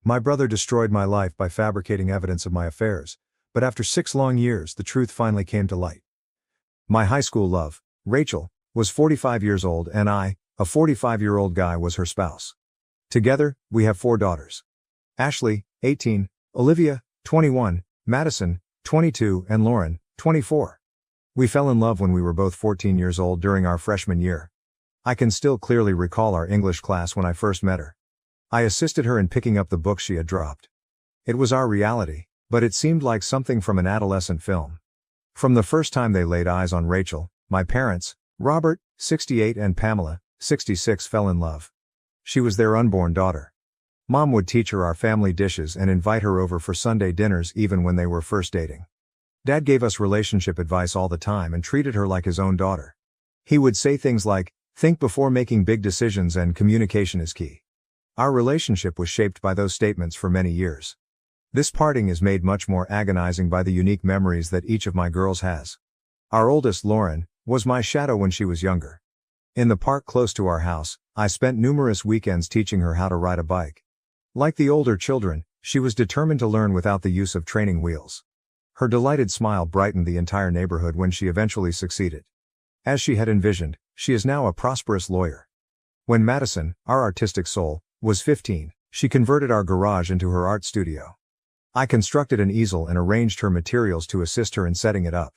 My brother destroyed my life by fabricating evidence of my affairs, but after 6 long years the truth finally came to light. My high school love, Rachel, was 45 years old and I, a 45-year-old guy, was her spouse. Together, we have 4 daughters. Ashley, 18, Olivia, 21, Madison, 22, and Lauren, 24. We fell in love when we were both 14 years old during our freshman year. I can still clearly recall our English class when I first met her. I assisted her in picking up the books she had dropped. It was our reality, but it seemed like something from an adolescent film. From the first time they laid eyes on Rachel, my parents, Robert, 68, and Pamela, 66, fell in love. She was their unborn daughter. Mom would teach her our family dishes and invite her over for Sunday dinners even when they were first dating. Dad gave us relationship advice all the time and treated her like his own daughter. He would say things like, "Think before making big decisions and communication is key." Our relationship was shaped by those statements for many years. This parting is made much more agonizing by the unique memories that each of my girls has. Our oldest, Lauren, was my shadow when she was younger. In the park close to our house, I spent numerous weekends teaching her how to ride a bike. Like the older children, she was determined to learn without the use of training wheels. Her delighted smile brightened the entire neighborhood when she eventually succeeded. As she had envisioned, she is now a prosperous lawyer. When Madison, our artistic soul, was 15, she converted our garage into her art studio. I constructed an easel and arranged her materials to assist her in setting it up.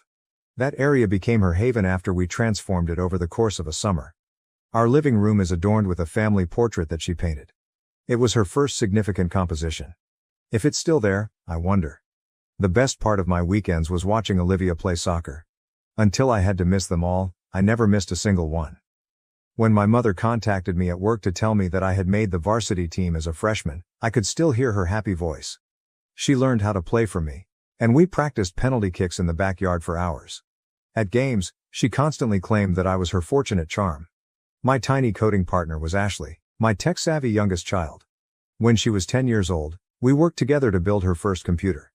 That area became her haven after we transformed it over the course of a summer. Our living room is adorned with a family portrait that she painted. It was her first significant composition. If it's still there, I wonder. The best part of my weekends was watching Olivia play soccer. Until I had to miss them all, I never missed a single one. When my mother contacted me at work to tell me that I had made the varsity team as a freshman, I could still hear her happy voice. She learned how to play for me, and we practiced penalty kicks in the backyard for hours. At games, she constantly claimed that I was her fortunate charm. My tiny coding partner was Ashley, my tech-savvy youngest child. When she was 10 years old, we worked together to build her first computer.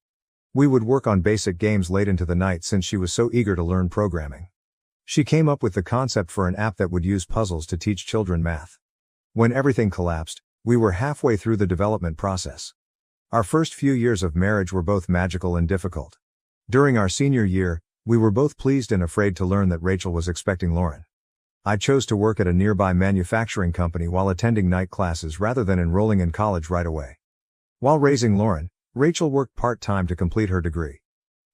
We would work on basic games late into the night since she was so eager to learn programming. She came up with the concept for an app that would use puzzles to teach children math. When everything collapsed, we were halfway through the development process. Our first few years of marriage were both magical and difficult. During our senior year, we were both pleased and afraid to learn that Rachel was expecting Lauren. I chose to work at a nearby manufacturing company while attending night classes rather than enrolling in college right away. While raising Lauren, Rachel worked part-time to complete her degree.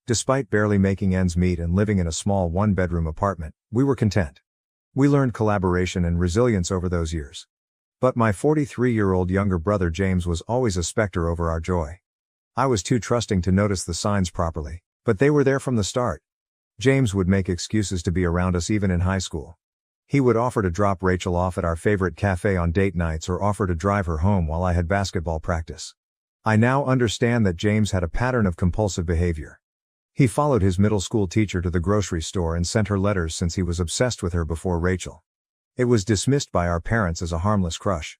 Despite barely making ends meet and living in a small 1-bedroom apartment, we were content. We learned collaboration and resilience over those years. But my 43-year-old younger brother James was always a specter over our joy. I was too trusting to notice the signs properly, but they were there from the start. James would make excuses to be around us even in high school. He would offer to drop Rachel off at our favorite cafe on date nights or offer to drive her home while I had basketball practice. I now understand that James had a pattern of compulsive behavior. He followed his middle school teacher to the grocery store and sent her letters since he was obsessed with her before Rachel. It was dismissed by our parents as a harmless crush.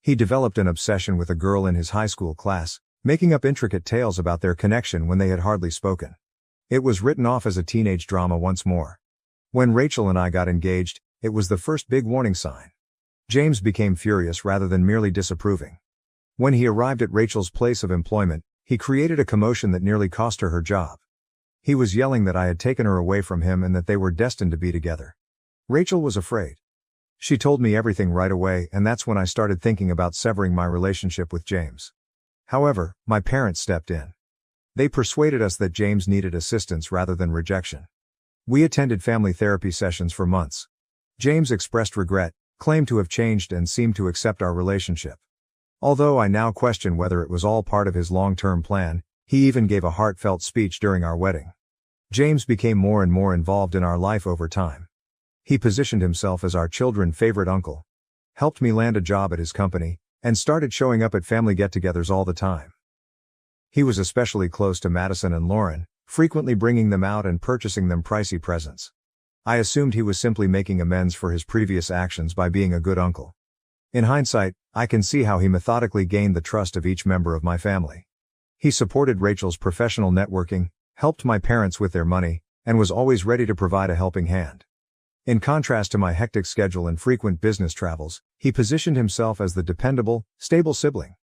He developed an obsession with a girl in his high school class, making up intricate tales about their connection when they had hardly spoken. It was written off as a teenage drama once more. When Rachel and I got engaged, it was the first big warning sign. James became furious rather than merely disapproving. When he arrived at Rachel's place of employment, he created a commotion that nearly cost her her job. He was yelling that I had taken her away from him and that they were destined to be together. Rachel was afraid. She told me everything right away, and that's when I started thinking about severing my relationship with James. However, my parents stepped in. They persuaded us that James needed assistance rather than rejection. We attended family therapy sessions for months. James expressed regret, claimed to have changed and seemed to accept our relationship. Although I now question whether it was all part of his long-term plan, he even gave a heartfelt speech during our wedding. James became more and more involved in our life over time. He positioned himself as our children's favorite uncle, helped me land a job at his company, and started showing up at family get-togethers all the time. He was especially close to Madison and Lauren, frequently bringing them out and purchasing them pricey presents. I assumed he was simply making amends for his previous actions by being a good uncle. In hindsight, I can see how he methodically gained the trust of each member of my family. He supported Rachel's professional networking, helped my parents with their money, and was always ready to provide a helping hand. In contrast to my hectic schedule and frequent business travels, he positioned himself as the dependable, stable sibling.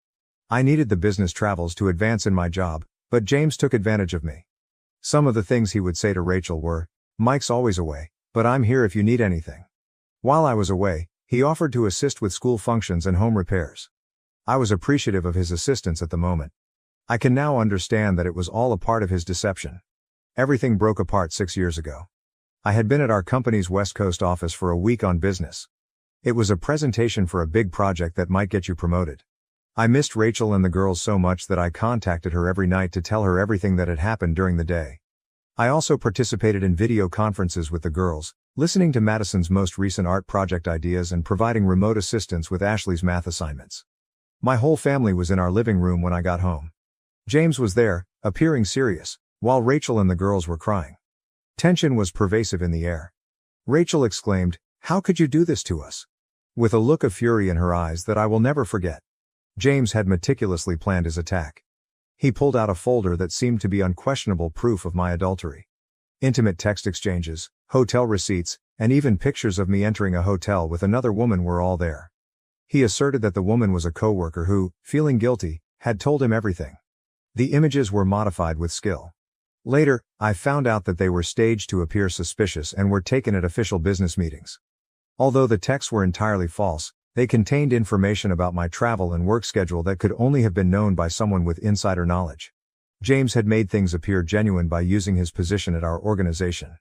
I needed the business travels to advance in my job, but James took advantage of me. Some of the things he would say to Rachel were, "Mike's always away, but I'm here if you need anything." While I was away, he offered to assist with school functions and home repairs. I was appreciative of his assistance at the moment. I can now understand that it was all a part of his deception. Everything broke apart 6 years ago. I had been at our company's West Coast office for a week on business. It was a presentation for a big project that might get you promoted. I missed Rachel and the girls so much that I contacted her every night to tell her everything that had happened during the day. I also participated in video conferences with the girls, listening to Madison's most recent art project ideas and providing remote assistance with Ashley's math assignments. My whole family was in our living room when I got home. James was there, appearing serious, while Rachel and the girls were crying. Tension was pervasive in the air. Rachel exclaimed, "How could you do this to us?" with a look of fury in her eyes that I will never forget. James had meticulously planned his attack. He pulled out a folder that seemed to be unquestionable proof of my adultery. Intimate text exchanges, hotel receipts, and even pictures of me entering a hotel with another woman were all there. He asserted that the woman was a coworker who, feeling guilty, had told him everything. The images were modified with skill. Later, I found out that they were staged to appear suspicious and were taken at official business meetings. Although the texts were entirely false, they contained information about my travel and work schedule that could only have been known by someone with insider knowledge. James had made things appear genuine by using his position at our organization.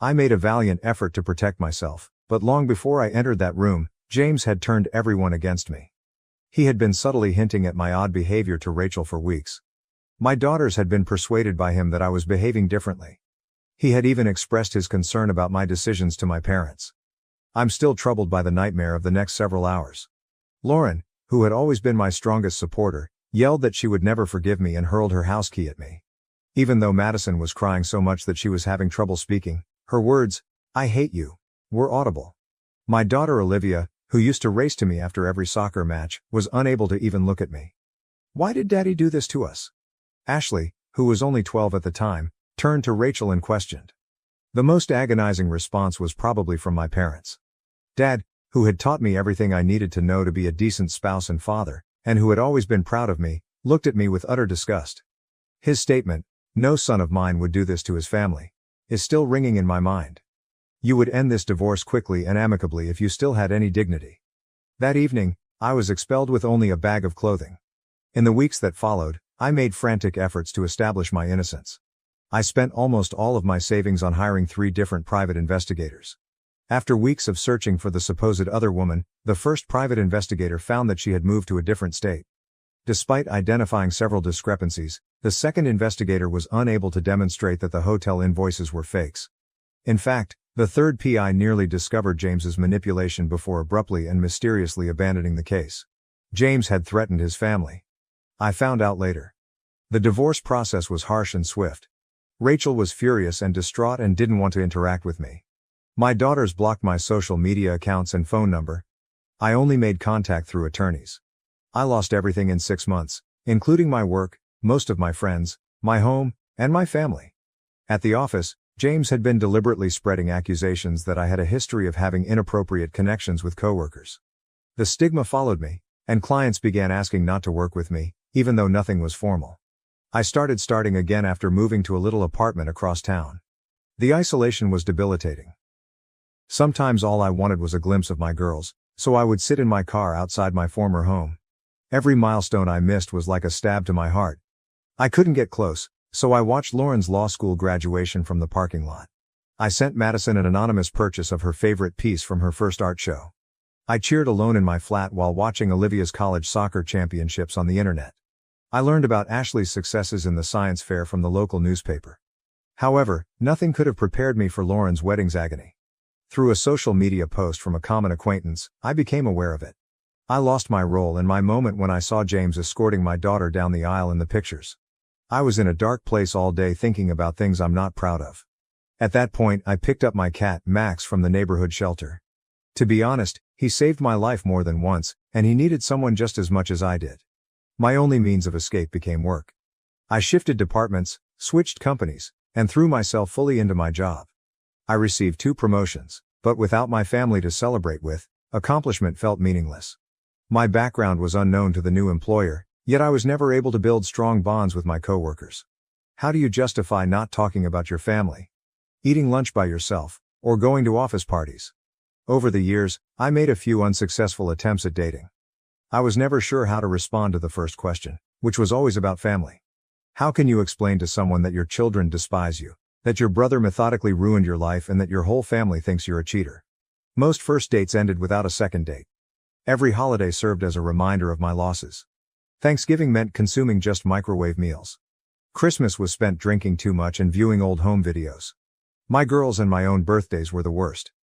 I made a valiant effort to protect myself, but long before I entered that room, James had turned everyone against me. He had been subtly hinting at my odd behavior to Rachel for weeks. My daughters had been persuaded by him that I was behaving differently. He had even expressed his concern about my decisions to my parents. I'm still troubled by the nightmare of the next several hours. Lauren, who had always been my strongest supporter, yelled that she would never forgive me and hurled her house key at me. Even though Madison was crying so much that she was having trouble speaking, her words, "I hate you," were audible. My daughter Olivia, who used to race to me after every soccer match, was unable to even look at me. "Why did Daddy do this to us?" Ashley, who was only 12 at the time, turned to Rachel and questioned. The most agonizing response was probably from my parents. Dad, who had taught me everything I needed to know to be a decent spouse and father, and who had always been proud of me, looked at me with utter disgust. His statement, "No son of mine would do this to his family," is still ringing in my mind. You would end this divorce quickly and amicably if you still had any dignity. That evening, I was expelled with only a bag of clothing. In the weeks that followed, I made frantic efforts to establish my innocence. I spent almost all of my savings on hiring 3 different private investigators. After weeks of searching for the supposed other woman, the first private investigator found that she had moved to a different state. Despite identifying several discrepancies, the second investigator was unable to demonstrate that the hotel invoices were fakes. In fact, the third PI nearly discovered James's manipulation before abruptly and mysteriously abandoning the case. James had threatened his family. I found out later. The divorce process was harsh and swift. Rachel was furious and distraught and didn't want to interact with me. My daughters blocked my social media accounts and phone number. I only made contact through attorneys. I lost everything in 6 months, including my work, most of my friends, my home, and my family. At the office, James had been deliberately spreading accusations that I had a history of having inappropriate connections with coworkers. The stigma followed me, and clients began asking not to work with me, even though nothing was formal. I started again after moving to a little apartment across town. The isolation was debilitating. Sometimes all I wanted was a glimpse of my girls, so I would sit in my car outside my former home. Every milestone I missed was like a stab to my heart. I couldn't get close, so I watched Lauren's law school graduation from the parking lot. I sent Madison an anonymous purchase of her favorite piece from her first art show. I cheered alone in my flat while watching Olivia's college soccer championships on the internet. I learned about Ashley's successes in the science fair from the local newspaper. However, nothing could have prepared me for Lauren's wedding's agony. Through a social media post from a common acquaintance, I became aware of it. I lost my role in my moment when I saw James escorting my daughter down the aisle in the pictures. I was in a dark place all day thinking about things I'm not proud of. At that point, I picked up my cat, Max, from the neighborhood shelter. To be honest, he saved my life more than once, and he needed someone just as much as I did. My only means of escape became work. I shifted departments, switched companies, and threw myself fully into my job. I received 2 promotions, but without my family to celebrate with, accomplishment felt meaningless. My background was unknown to the new employer, Yet I was never able to build strong bonds with my coworkers. How do you justify not talking about your family, eating lunch by yourself, or going to office parties? Over the years, I made a few unsuccessful attempts at dating. I was never sure how to respond to the first question, which was always about family. How can you explain to someone that your children despise you, that your brother methodically ruined your life, and that your whole family thinks you're a cheater? Most first dates ended without a second date. Every holiday served as a reminder of my losses. Thanksgiving meant consuming just microwave meals. Christmas was spent drinking too much and viewing old home videos. My girls and my own birthdays were the worst.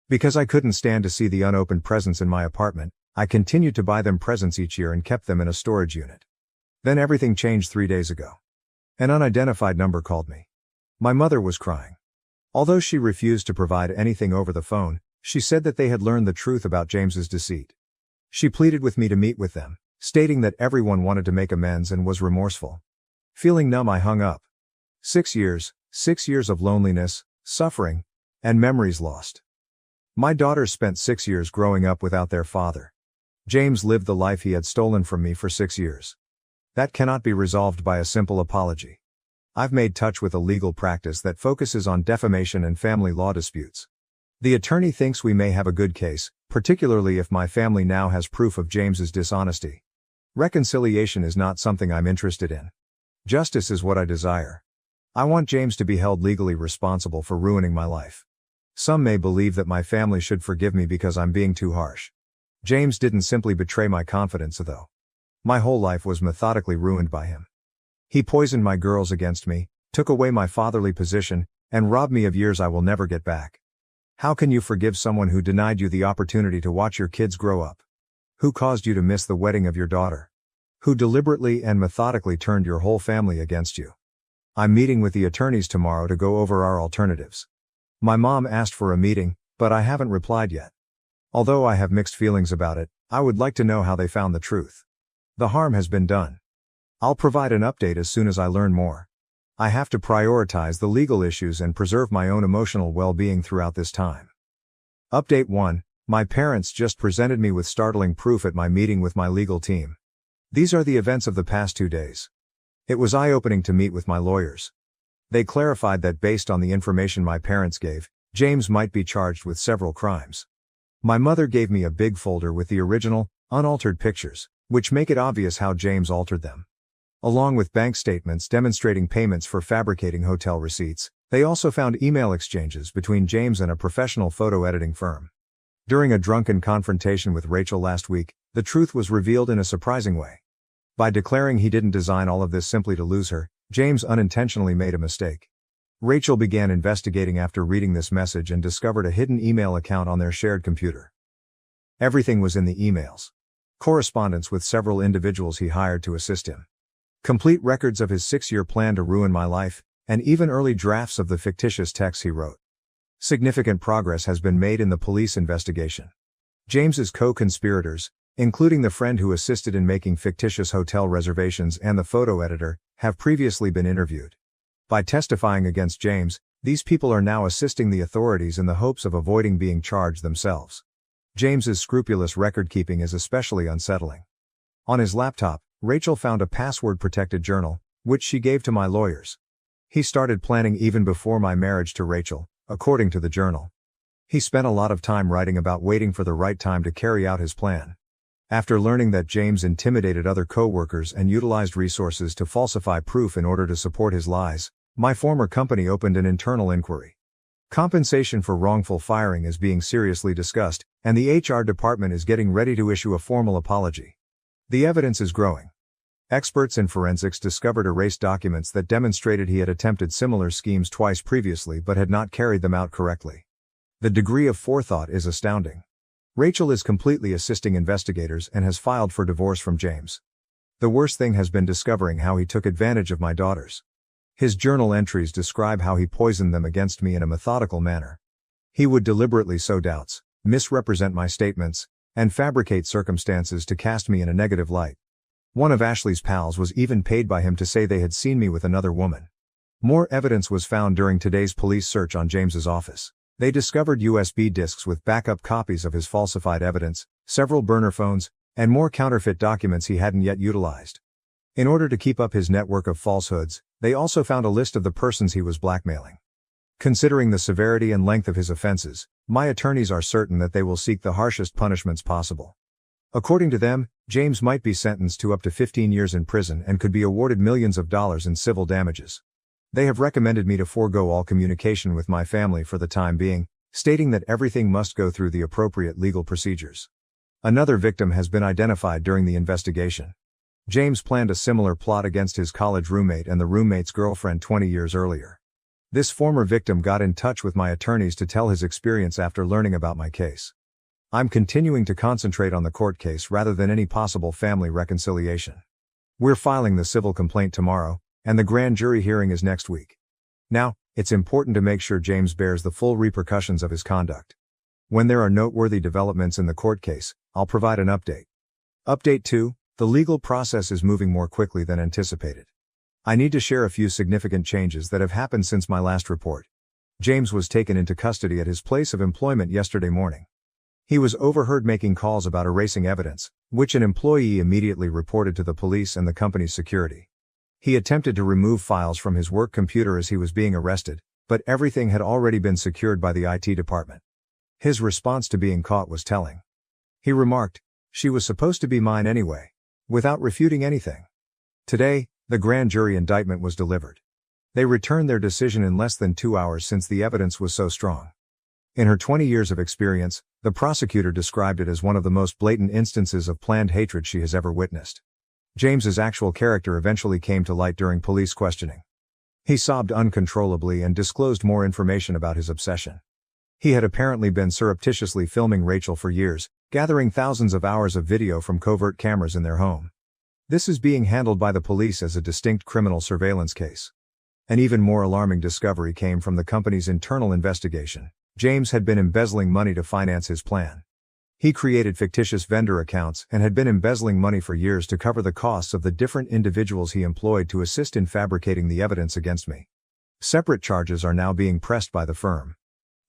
Because I couldn't stand to see the unopened presents in my apartment, I continued to buy them presents each year and kept them in a storage unit. Then everything changed 3 days ago. An unidentified number called me. My mother was crying. Although she refused to provide anything over the phone, she said that they had learned the truth about James's deceit. She pleaded with me to meet with them, stating that everyone wanted to make amends and was remorseful. Feeling numb, I hung up. 6 years of loneliness, suffering, and memories lost. My daughters spent 6 years growing up without their father. James lived the life he had stolen from me for 6 years. That cannot be resolved by a simple apology. I've made touch with a legal practice that focuses on defamation and family law disputes. The attorney thinks we may have a good case, particularly if my family now has proof of James's dishonesty. Reconciliation is not something I'm interested in. Justice is what I desire. I want James to be held legally responsible for ruining my life. Some may believe that my family should forgive me because I'm being too harsh. James didn't simply betray my confidence, though. My whole life was methodically ruined by him. He poisoned my girls against me, took away my fatherly position, and robbed me of years I will never get back. How can you forgive someone who denied you the opportunity to watch your kids grow up? Who caused you to miss the wedding of your daughter? Who deliberately and methodically turned your whole family against you? I'm meeting with the attorneys tomorrow to go over our alternatives. My mom asked for a meeting, but I haven't replied yet. Although I have mixed feelings about it, I would like to know how they found the truth. The harm has been done. I'll provide an update as soon as I learn more. I have to prioritize the legal issues and preserve my own emotional well-being throughout this time. Update 1. My parents just presented me with startling proof at my meeting with my legal team. These are the events of the past 2 days. It was eye-opening to meet with my lawyers. They clarified that based on the information my parents gave, James might be charged with several crimes. My mother gave me a big folder with the original, unaltered pictures, which make it obvious how James altered them. Along with bank statements demonstrating payments for fabricating hotel receipts, they also found email exchanges between James and a professional photo editing firm. During a drunken confrontation with Rachel last week, the truth was revealed in a surprising way. By declaring he didn't design all of this simply to lose her, James unintentionally made a mistake. Rachel began investigating after reading this message and discovered a hidden email account on their shared computer. Everything was in the emails. Correspondence with several individuals he hired to assist him. Complete records of his 6-year plan to ruin my life, and even early drafts of the fictitious texts he wrote. Significant progress has been made in the police investigation. James's co-conspirators, including the friend who assisted in making fictitious hotel reservations and the photo editor, have previously been interviewed. By testifying against James, these people are now assisting the authorities in the hopes of avoiding being charged themselves. James's scrupulous record-keeping is especially unsettling. On his laptop, Rachel found a password-protected journal, which she gave to my lawyers. He started planning even before my marriage to Rachel, according to the journal. He spent a lot of time writing about waiting for the right time to carry out his plan. After learning that James intimidated other co-workers and utilized resources to falsify proof in order to support his lies, my former company opened an internal inquiry. Compensation for wrongful firing is being seriously discussed, and the HR department is getting ready to issue a formal apology. The evidence is growing. Experts in forensics discovered erased documents that demonstrated he had attempted similar schemes twice previously but had not carried them out correctly. The degree of forethought is astounding. Rachel is completely assisting investigators and has filed for divorce from James. The worst thing has been discovering how he took advantage of my daughters. His journal entries describe how he poisoned them against me in a methodical manner. He would deliberately sow doubts, misrepresent my statements, and fabricate circumstances to cast me in a negative light. One of Ashley's pals was even paid by him to say they had seen me with another woman. More evidence was found during today's police search on James's office. They discovered USB disks with backup copies of his falsified evidence, several burner phones, and more counterfeit documents he hadn't yet utilized. In order to keep up his network of falsehoods, they also found a list of the persons he was blackmailing. Considering the severity and length of his offenses, my attorneys are certain that they will seek the harshest punishments possible. According to them, James might be sentenced to up to 15 years in prison and could be awarded millions of dollars in civil damages. They have recommended me to forego all communication with my family for the time being, stating that everything must go through the appropriate legal procedures. Another victim has been identified during the investigation. James planned a similar plot against his college roommate and the roommate's girlfriend 20 years earlier. This former victim got in touch with my attorneys to tell his experience after learning about my case. I'm continuing to concentrate on the court case rather than any possible family reconciliation. We're filing the civil complaint tomorrow, and the grand jury hearing is next week. Now, it's important to make sure James bears the full repercussions of his conduct. When there are noteworthy developments in the court case, I'll provide an update. Update 2, the legal process is moving more quickly than anticipated. I need to share a few significant changes that have happened since my last report. James was taken into custody at his place of employment yesterday morning. He was overheard making calls about erasing evidence, which an employee immediately reported to the police and the company's security. He attempted to remove files from his work computer as he was being arrested, but everything had already been secured by the IT department. His response to being caught was telling. He remarked, "She was supposed to be mine anyway," without refuting anything. Today, the grand jury indictment was delivered. They returned their decision in less than 2 hours since the evidence was so strong. In her 20 years of experience, the prosecutor described it as one of the most blatant instances of planned hatred she has ever witnessed. James's actual character eventually came to light during police questioning. He sobbed uncontrollably and disclosed more information about his obsession. He had apparently been surreptitiously filming Rachel for years, gathering thousands of hours of video from covert cameras in their home. This is being handled by the police as a distinct criminal surveillance case. An even more alarming discovery came from the company's internal investigation. James had been embezzling money to finance his plan. He created fictitious vendor accounts and had been embezzling money for years to cover the costs of the different individuals he employed to assist in fabricating the evidence against me. Separate charges are now being pressed by the firm.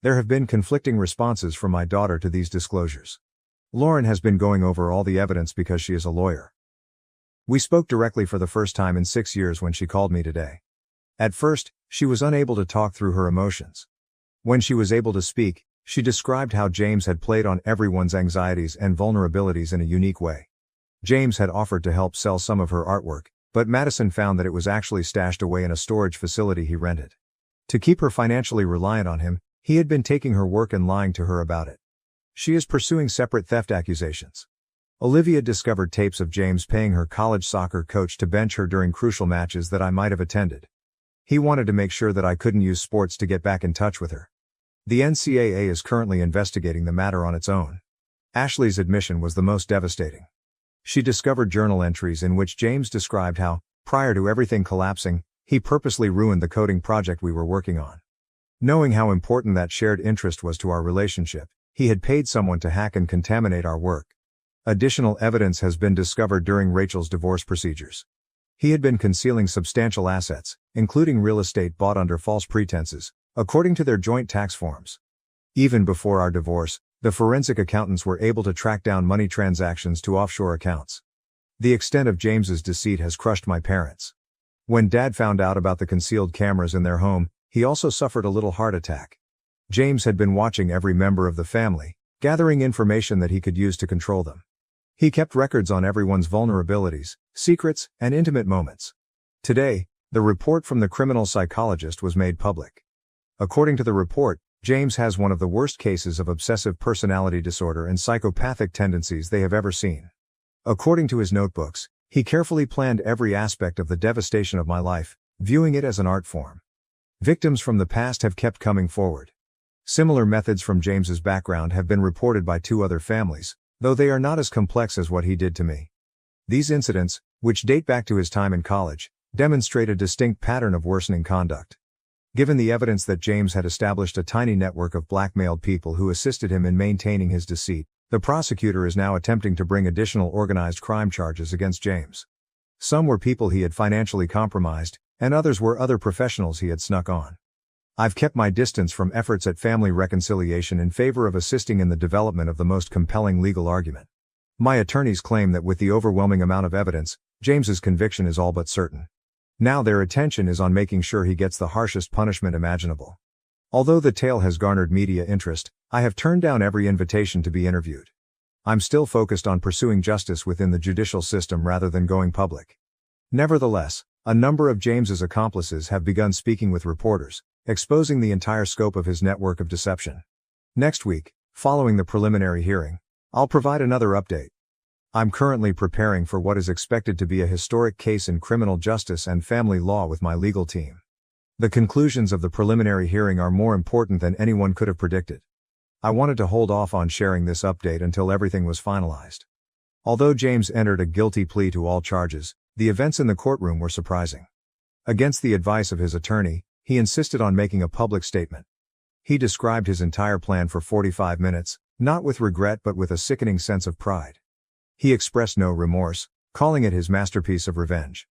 There have been conflicting responses from my daughter to these disclosures. Lauren has been going over all the evidence because she is a lawyer. We spoke directly for the first time in 6 years when she called me today. At first, she was unable to talk through her emotions. When she was able to speak, she described how James had played on everyone's anxieties and vulnerabilities in a unique way. James had offered to help sell some of her artwork, but Madison found that it was actually stashed away in a storage facility he rented. To keep her financially reliant on him, he had been taking her work and lying to her about it. She is pursuing separate theft accusations. Olivia discovered tapes of James paying her college soccer coach to bench her during crucial matches that I might have attended. He wanted to make sure that I couldn't use sports to get back in touch with her. The NCAA is currently investigating the matter on its own. Ashley's admission was the most devastating. She discovered journal entries in which James described how, prior to everything collapsing, he purposely ruined the coding project we were working on. Knowing how important that shared interest was to our relationship, he had paid someone to hack and contaminate our work. Additional evidence has been discovered during Rachel's divorce procedures. He had been concealing substantial assets, including real estate bought under false pretenses, according to their joint tax forms. Even before our divorce, the forensic accountants were able to track down money transactions to offshore accounts. The extent of James's deceit has crushed my parents. When Dad found out about the concealed cameras in their home, he also suffered a little heart attack. James had been watching every member of the family, gathering information that he could use to control them. He kept records on everyone's vulnerabilities, secrets, and intimate moments. Today, the report from the criminal psychologist was made public. According to the report, James has one of the worst cases of obsessive personality disorder and psychopathic tendencies they have ever seen. According to his notebooks, he carefully planned every aspect of the devastation of my life, viewing it as an art form. Victims from the past have kept coming forward. Similar methods from James's background have been reported by 2 other families, though they are not as complex as what he did to me. These incidents, which date back to his time in college, demonstrate a distinct pattern of worsening conduct. Given the evidence that James had established a tiny network of blackmailed people who assisted him in maintaining his deceit, the prosecutor is now attempting to bring additional organized crime charges against James. Some were people he had financially compromised, and others were other professionals he had snuck on. I've kept my distance from efforts at family reconciliation in favor of assisting in the development of the most compelling legal argument. My attorneys claim that with the overwhelming amount of evidence, James's conviction is all but certain. Now their attention is on making sure he gets the harshest punishment imaginable. Although the tale has garnered media interest, I have turned down every invitation to be interviewed. I'm still focused on pursuing justice within the judicial system rather than going public. Nevertheless, a number of James's accomplices have begun speaking with reporters, exposing the entire scope of his network of deception. Next week, following the preliminary hearing, I'll provide another update. I'm currently preparing for what is expected to be a historic case in criminal justice and family law with my legal team. The conclusions of the preliminary hearing are more important than anyone could have predicted. I wanted to hold off on sharing this update until everything was finalized. Although James entered a guilty plea to all charges, the events in the courtroom were surprising. Against the advice of his attorney, he insisted on making a public statement. He described his entire plan for 45 minutes, not with regret but with a sickening sense of pride. He expressed no remorse, calling it his masterpiece of revenge.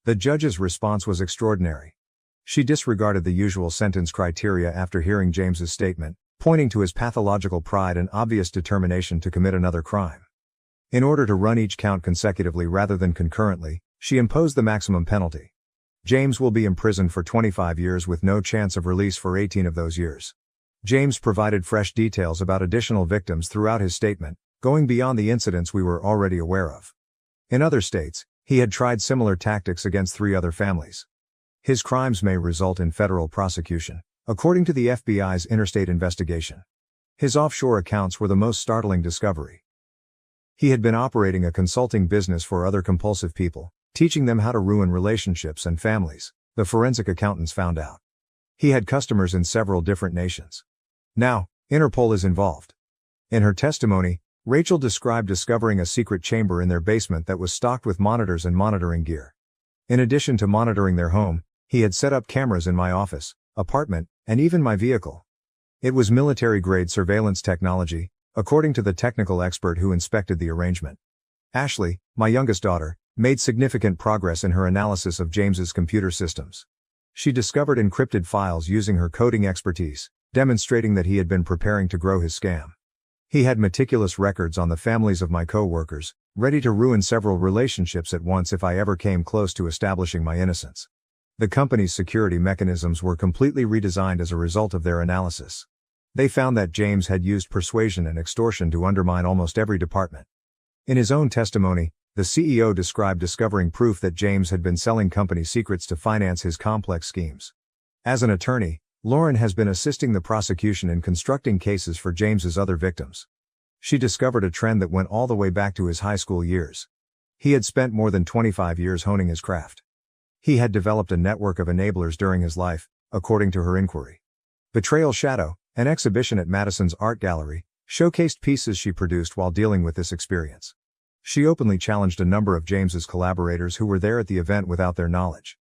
The judge's response was extraordinary. She disregarded the usual sentence criteria after hearing James's statement, pointing to his pathological pride and obvious determination to commit another crime. In order to run each count consecutively rather than concurrently, she imposed the maximum penalty. James will be imprisoned for 25 years with no chance of release for 18 of those years. James provided fresh details about additional victims throughout his statement, going beyond the incidents we were already aware of. In other states, he had tried similar tactics against 3 other families. His crimes may result in federal prosecution, according to the FBI's interstate investigation. His offshore accounts were the most startling discovery. He had been operating a consulting business for other compulsive people, teaching them how to ruin relationships and families, the forensic accountants found out. He had customers in several different nations. Now, Interpol is involved. In her testimony, Rachel described discovering a secret chamber in their basement that was stocked with monitors and monitoring gear. In addition to monitoring their home, he had set up cameras in my office, apartment, and even my vehicle. It was military-grade surveillance technology, according to the technical expert who inspected the arrangement. Ashley, my youngest daughter, made significant progress in her analysis of James's computer systems. She discovered encrypted files using her coding expertise, demonstrating that he had been preparing to grow his scam. He had meticulous records on the families of my co-workers, ready to ruin several relationships at once if I ever came close to establishing my innocence. The company's security mechanisms were completely redesigned as a result of their analysis. They found that James had used persuasion and extortion to undermine almost every department. In his own testimony, the CEO described discovering proof that James had been selling company secrets to finance his complex schemes. As an attorney, Lauren has been assisting the prosecution in constructing cases for James's other victims. She discovered a trend that went all the way back to his high school years. He had spent more than 25 years honing his craft. He had developed a network of enablers during his life, according to her inquiry. Betrayal Shadow, an exhibition at Madison's art gallery, showcased pieces she produced while dealing with this experience. She openly challenged a number of James's collaborators who were there at the event without their knowledge.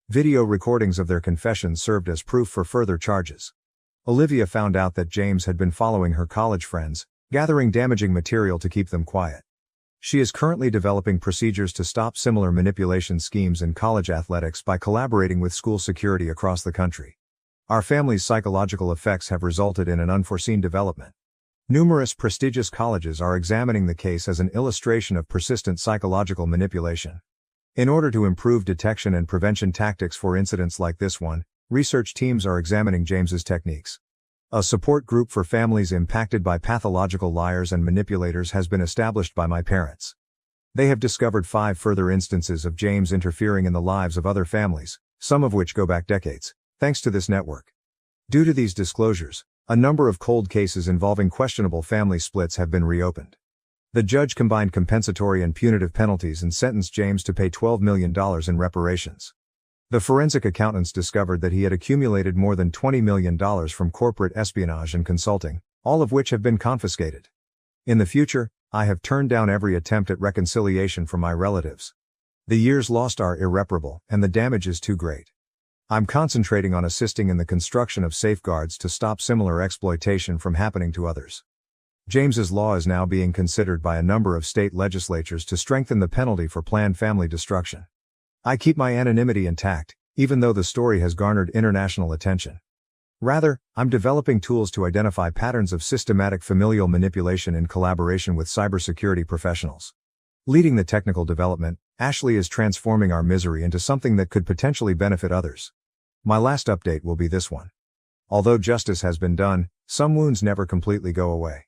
Video recordings of their confessions served as proof for further charges. Olivia found out that James had been following her college friends, gathering damaging material to keep them quiet. She is currently developing procedures to stop similar manipulation schemes in college athletics by collaborating with school security across the country. Our family's psychological effects have resulted in an unforeseen development. Numerous prestigious colleges are examining the case as an illustration of persistent psychological manipulation. In order to improve detection and prevention tactics for incidents like this one, research teams are examining James's techniques. A support group for families impacted by pathological liars and manipulators has been established by my parents. They have discovered 5 further instances of James interfering in the lives of other families, some of which go back decades, thanks to this network. Due to these disclosures, a number of cold cases involving questionable family splits have been reopened. The judge combined compensatory and punitive penalties and sentenced James to pay $12 million in reparations. The forensic accountants discovered that he had accumulated more than $20 million from corporate espionage and consulting, all of which have been confiscated. In the future, I have turned down every attempt at reconciliation from my relatives. The years lost are irreparable, and the damage is too great. I'm concentrating on assisting in the construction of safeguards to stop similar exploitation from happening to others. James's law is now being considered by a number of state legislatures to strengthen the penalty for planned family destruction. I keep my anonymity intact, even though the story has garnered international attention. Rather, I'm developing tools to identify patterns of systematic familial manipulation in collaboration with cybersecurity professionals. Leading the technical development, Ashley is transforming our misery into something that could potentially benefit others. My last update will be this one. Although justice has been done, some wounds never completely go away.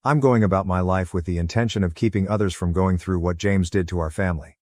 I'm going about my life with the intention of keeping others from going through what James did to our family.